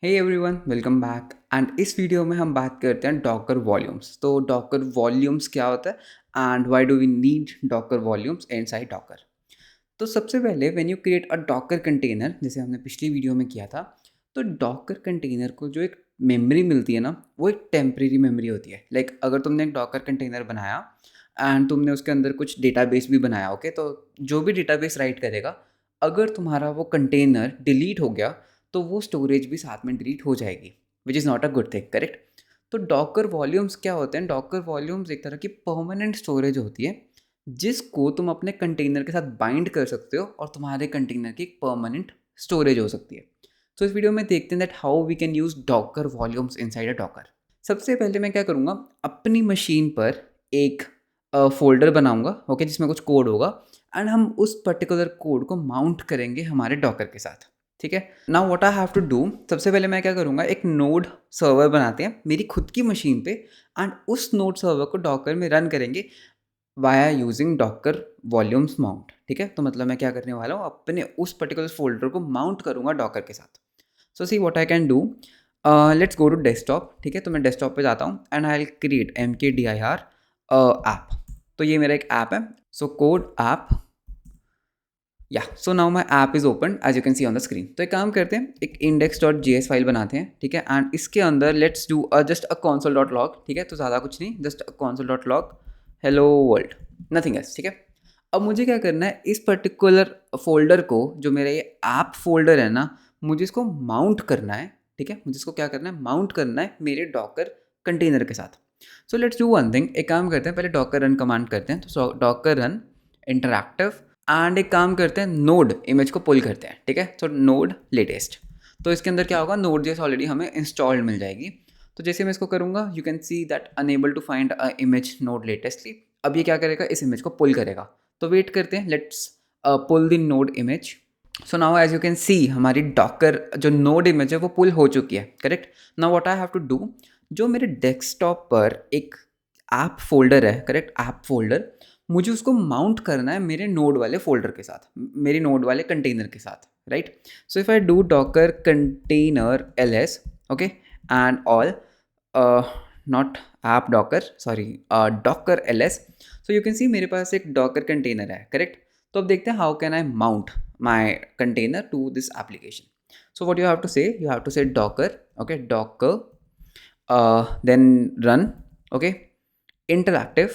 Hey everyone, welcome back. And इस video में हम बात करते हैं डॉकर वॉल्यूम्स। तो डॉकर वॉल्यूम्स क्या होता है and why do we need Docker volumes inside Docker. तो सबसे पहले when you create a Docker container, जैसे हमने पिछली वीडियो में किया था, तो डॉकर कंटेनर को जो एक मेमोरी मिलती है ना, वो एक टेम्परेरी मेमोरी होती है। अगर तुमने एक डॉकर कंटेनर बनाया एंड तुमने उसके अंदर कुछ डेटाबेस भी बनाया, ओके, तो जो भी डेटाबेस राइट करेगा, अगर तुम्हारा वो कंटेनर डिलीट हो गया तो वो स्टोरेज भी साथ में डिलीट हो जाएगी, which is not a good thing, correct. तो डॉकर वॉल्यूम्स क्या होते हैं? डॉकर वॉल्यूम्स एक तरह की परमानेंट स्टोरेज होती है जिसको तुम अपने कंटेनर के साथ बाइंड कर सकते हो और तुम्हारे कंटेनर की एक परमानेंट स्टोरेज हो सकती है। तो इस वीडियो में देखते हैं that how we can use Docker volumes inside a Docker. सबसे पहले मैं क्या करूँगा, अपनी मशीन पर एक फ़ोल्डर बनाऊँगा, ओके, जिसमें कुछ कोड होगा एंड हम उस पर्टिकुलर कोड को माउंट करेंगे हमारे डॉकर के साथ। ठीक है, now what I have to do, सबसे पहले मैं क्या करूँगा, एक नोड सर्वर बनाते हैं मेरी खुद की मशीन पे एंड उस नोड सर्वर को डॉकर में रन करेंगे via using Docker volumes mount. ठीक है, तो मतलब मैं क्या करने वाला हूँ, अपने उस पर्टिकुलर फोल्डर को माउंट करूँगा डॉकर के साथ। So see what I can do, let's go to desktop. ठीक है, तो मैं डेस्कटॉप पे जाता हूँ and I will create mkdir app. तो ये मेरा एक ऐप है, सो कोड ऐप, या so now my app is open as you can see on the screen. तो एक काम करते हैं, एक index.js फाइल बनाते हैं। ठीक है, एंड इसके अंदर let's do just a console.log। ठीक है, तो ज़्यादा कुछ नहीं, just console.log hello world, nothing else. ठीक है, अब मुझे क्या करना है, इस पर्टिकुलर फोल्डर को, जो मेरा ये ऐप फोल्डर है ना, मुझे इसको माउंट करना है। ठीक है, मुझे इसको क्या करना है, माउंट करना है मेरे डॉकर कंटेनर के साथ। So let's do one thing, एक काम करते हैं, पहले डॉकर रन कमांड करते हैं। तो डॉकर रन इंटरैक्टिव एंड एक काम करते हैं, नोड इमेज को पुल करते हैं। ठीक है, तो नोड लेटेस्ट, तो इसके अंदर क्या होगा, नोड जेस ऑलरेडी हमें इंस्टॉल्ड मिल जाएगी। तो जैसे मैं इसको करूँगा, you can see that unable to find a image node latestly. अब ये क्या करेगा, इस इमेज को पुल करेगा। तो वेट करते हैं, let's pull the node image. So now as you can see हमारी डॉकर जो नोड इमेज है वो पुल हो चुकी है, correct. Now what I have to do, जो मेरे डेस्कटॉप पर एक ऐप फोल्डर है, करेक्ट, ऐप फोल्डर, मुझे उसको माउंट करना है मेरे नोड वाले फोल्डर के साथ, मेरे नोड वाले कंटेनर के साथ, right. So if I do Docker container ls, okay, and all, not app Docker, sorry, Docker ls, so you can see मेरे पास एक डॉकर कंटेनर है, करेक्ट। तो अब देखते हैं how can I mount my container to this application. So what you have to say Docker, okay, Docker, then run, okay, interactive,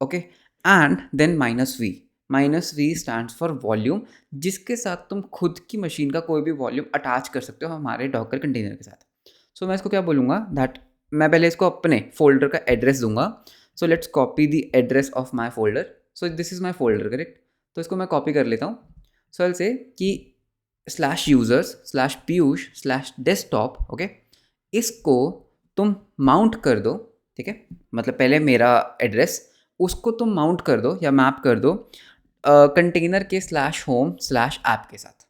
okay, and then -v stands for volume, जिसके साथ तुम खुद की मशीन का कोई भी वॉल्यूम अटैच कर सकते हो हमारे डॉकर कंटेनर के साथ। सो मैं इसको क्या बोलूँगा, दैट मैं पहले इसको अपने फोल्डर का एड्रेस दूंगा। So let's copy the address of my folder. So this is my folder, correct. तो इसको मैं कॉपी कर लेता हूँ। सो आई विल से कि /users/piyush/desktop, ओके, इसको तुम माउंट कर दो। ठीक है, मतलब पहले मेरा एड्रेस, उसको तुम माउंट कर दो या मैप कर दो कंटेनर के /home/ऐप के साथ।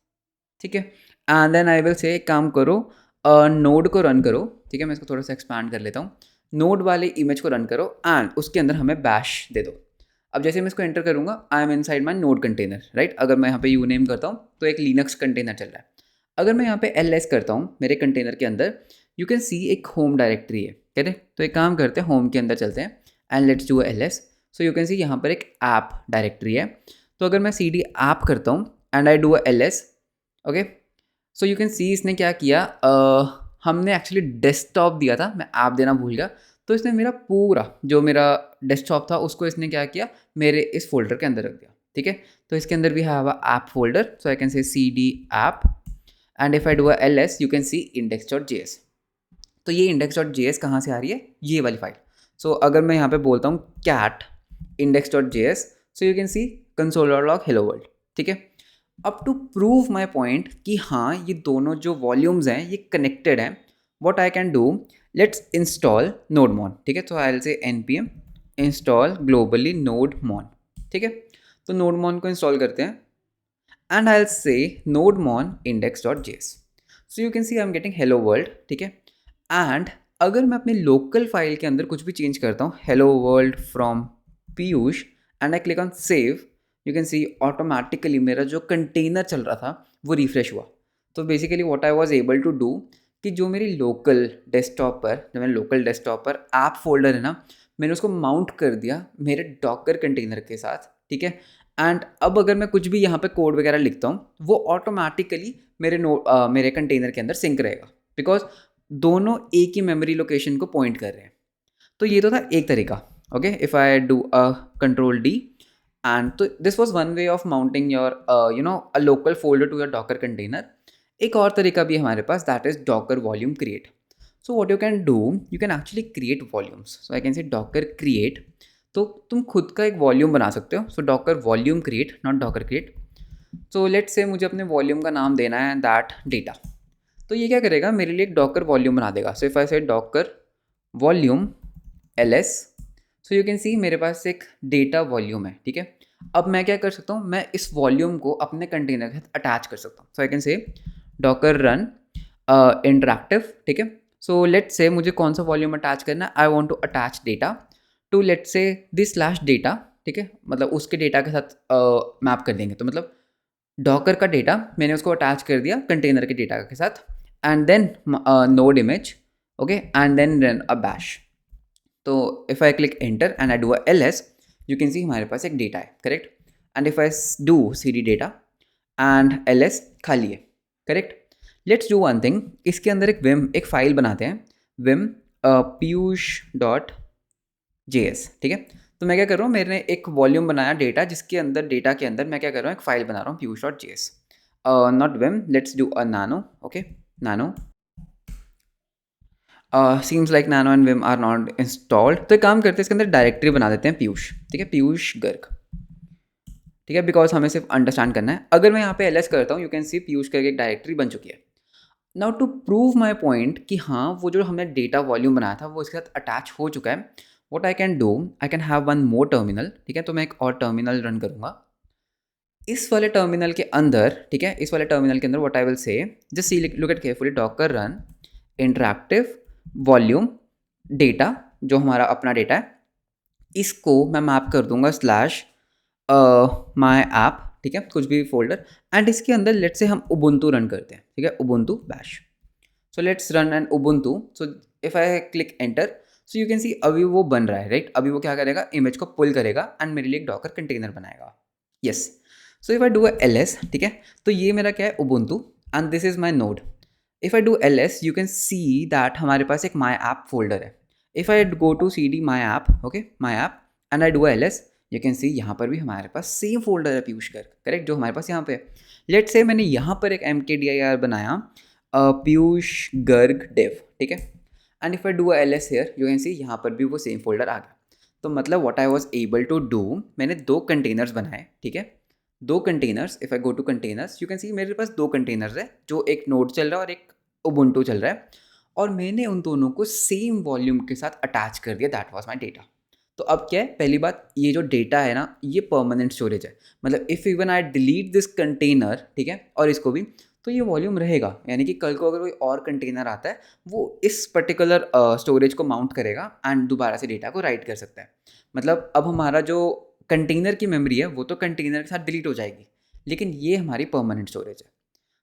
ठीक है, एंड देन आई विल से एक काम करो, नोड को रन करो। ठीक है, मैं इसको थोड़ा सा एक्सपांड कर लेता हूँ। नोड वाले इमेज को रन करो एंड उसके अंदर हमें बैश दे दो। अब जैसे मैं इसको एंटर करूँगा, I am inside my node container, right. अगर मैं यहाँ पे यू नेम करता हूँ तो एक लिनक्स कंटेनर चल रहा है। अगर मैं यहाँ पे ls करता हूँ मेरे कंटेनर के अंदर, यू कैन सी एक होम डायरेक्टरी है, करेक्ट। तो एक काम करते हैं, होम के अंदर चलते हैं and let's do ls। So you can see यहाँ पर एक ऐप डायरेक्टरी है। तो अगर मैं cd ऐप करता हूँ and I do ls, okay, so you can सी इसने क्या किया, हमने एक्चुअली डेस्कटॉप दिया था, मैं ऐप देना भूल गया। तो इसने मेरा पूरा जो मेरा डेस्कटॉप था उसको इसने क्या किया, मेरे इस फोल्डर के अंदर रख दिया। ठीक है, तो इसके अंदर भी have a app folder, so I can से cd app and if I do ls you can C index.js। तो ये index.js कहाँ से आ रही है, ये वाली फाइल। सो अगर मैं यहाँ पे बोलता हूँ cat index.js, so you can C console.log hello world। ठीक है, अब टू प्रूव माई पॉइंट कि हाँ ये दोनों जो वॉल्यूम्स हैं ये कनेक्टेड हैं, what I can do, let's install nodemon. ठीक है, तो I will say npm install globally nodemon. ठीक है, तो नोडमॉन को इंस्टॉल करते हैं and I will say nodemon index.js। So you can see I am getting hello world. ठीक है, एंड अगर मैं अपने लोकल फाइल के अंदर कुछ भी चेंज करता हूँ, hello world from Piyush, and I click on save, you can C automatically मेरा जो कंटेनर चल रहा था वो रिफ्रेश हुआ। तो basically what I was able to do कि जो मेरी लोकल डेस्कटॉप पर, जो मेरे लोकल डेस्कटॉप पर ऐप फोल्डर है ना, मैंने उसको माउंट कर दिया मेरे डॉकर कंटेनर के साथ, ठीक है। एंड अब अगर मैं कुछ भी यहाँ पे कोड वगैरह लिखता हूँ, वो ऑटोमेटिकली मेरे कंटेनर के अंदर सिंक रहेगा, बिकॉज दोनों एक ही मेमोरी लोकेशन को पॉइंट कर रहे हैं। तो ये तो था एक तरीका। Okay, if I do a control D, and तो this was one way of mounting your a local folder to your Docker container. एक और तरीका भी है हमारे पास, that is Docker volume create. So what you can do, you can actually create volumes. So I can say Docker create, तो तुम खुद का एक वॉल्यूम बना सकते हो। So Docker volume create, not Docker create. So let's say मुझे अपने वॉल्यूम का नाम देना है दैट डेटा। तो ये क्या करेगा, मेरे लिए एक डॉकर वॉल्यूम बना देगा। सो इफ आई से Docker volume ls, so you can see मेरे पास एक डेटा वॉल्यूम है, ठीक है। अब मैं क्या कर सकता हूँ, मैं इस वॉल्यूम को अपने कंटेनर के साथ अटैच कर सकता हूँ। So I can say Docker run interactive, ठीक है। सो लेट्स से मुझे कौन सा वॉल्यूम अटैच करना है, I want to attach data to let's say this slash data, ठीक है। मतलब उसके डेटा के साथ मैप कर देंगे। तो मतलब डॉकर का डेटा मैंने उसको अटैच कर दिया कंटेनर के डेटा के साथ, and then node image, okay, and then run a bash. तो if I click enter and I do a ls, you can see हमारे पास एक डेटा है, correct. And if I do cd data and ls, खाली है, correct. Let's do one thing, इसके अंदर एक फाइल बनाते हैं, विम पीयूष डॉट JS, ठीक है। तो मैं क्या कर रहा हूँ, मैंने एक वॉल्यूम बनाया डेटा, जिसके अंदर डेटा के अंदर मैं क्या कर रहा हूँ, एक फाइल बना रहा हूँ Piyush dot JS, not vim. Let's do a nano, okay, nano. Seems like nano and vim are not installed. तो एक काम करते हैं, इसके अंदर डायरेक्टरी बना देते हैं पीयूष, ठीक है, पीयूष गर्ग, ठीक है, बिकॉज हमें सिर्फ अंडरस्टैंड करना है। अगर मैं यहाँ पे ls करता हूँ, यू कैन सी पीयूष करके एक डायरेक्टरी बन चुकी है। Now to prove my point कि हाँ, वो जो हमने डेटा वॉल्यूम बनाया था वो इसके साथ अटैच हो चुका है, what I can do, I can have one more terminal, ठीक है। तो मैं एक और टर्मिनल रन करूँगा। इस वाले टर्मिनल के अंदर, ठीक है, इस वाले टर्मिनल के अंदर व्हाट आई विल से, just see, look at carefully, Docker run interactive volume data, जो हमारा अपना डेटा है, इसको मैं मैप कर दूंगा स्लैश माई ऐप, ठीक है, कुछ भी फोल्डर, एंड इसके अंदर लेट्स से हम उबुंटू रन करते हैं, ठीक है, Ubuntu bash. So let's run an Ubuntu. So if I click enter, so you can सी अभी वो बन रहा है, राइट। अभी वो क्या करेगा, इमेज को पुल करेगा एंड मेरे लिए एक डॉकर कंटेनर बनाएगा। Yes, so if I do ls, ठीक है, तो ये मेरा क्या है, Ubuntu, and this is my node. If I do ls, you can see that हमारे पास एक माई ऐप फोल्डर है। If I go to cd my app, okay, my app, and I do ls, you can see यहाँ पर भी हमारे पास same folder है Piyush Garg, correct, जो हमारे पास यहाँ पे है। लेट्स से मैंने यहाँ पर एक mkdir बनाया, पीयूष गर्ग डेव, ठीक है, and if I do ls here, you can see यहाँ पर भी वो सेम फोल्डर आ गया। तो मतलब what I was able to do, मैंने दो कंटेनर्स बनाए, ठीक है, दो containers. If I go to containers, you can see मेरे पास दो कंटेनर्स है, जो एक नोड चल रहा है और एक उबुंटू चल रहा है, और मैंने उन दोनों को सेम वॉल्यूम के साथ अटैच कर दिया, दैट वाज माय डेटा। तो अब क्या है, पहली बात, ये जो डेटा है ना, ये परमानेंट स्टोरेज है। मतलब if even I delete this container, ठीक है, और इसको भी, तो ये वॉल्यूम रहेगा। यानी कि कल को अगर कोई और कंटेनर आता है, वो इस पर्टिकुलर स्टोरेज को माउंट करेगा एंड दोबारा से डेटा को राइट कर सकता है। मतलब अब हमारा जो कंटेनर की मेमोरी है वो तो कंटेनर के साथ डिलीट हो जाएगी, लेकिन ये हमारी परमानेंट स्टोरेज है।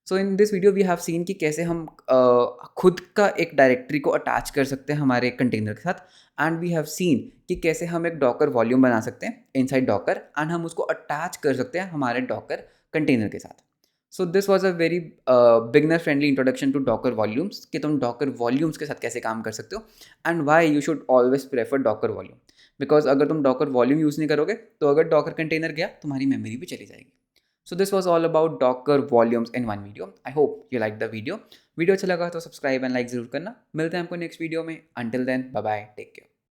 So in this video we have seen कि कैसे हम खुद का एक डायरेक्टरी को अटैच कर सकते हैं हमारे कंटेनर के साथ, एंड वी हैव सीन कि कैसे हम एक डॉकर वॉल्यूम बना सकते हैं इनसाइड डॉकर, एंड हम उसको अटैच कर सकते हैं हमारे डॉकर कंटेनर के साथ। So this was a very beginner friendly introduction to docker volumes, कि तुम डॉकर वॉल्यूम्स के साथ कैसे काम कर सकते हो, and why you should always prefer Docker volume. Because अगर तुम डॉकर वॉल्यूम यूज़ नहीं करोगे, तो अगर डॉकर कंटेनर गया, तुम्हारी मेमोरी भी चली जाएगी। So this was all about Docker volumes in one video. I hope you liked the video. Video अच्छा लगा तो सब्सक्राइब एंड लाइक जरूर करना। मिलते हैं आपको नेक्स्ट वीडियो में। Until then, bye bye, take care.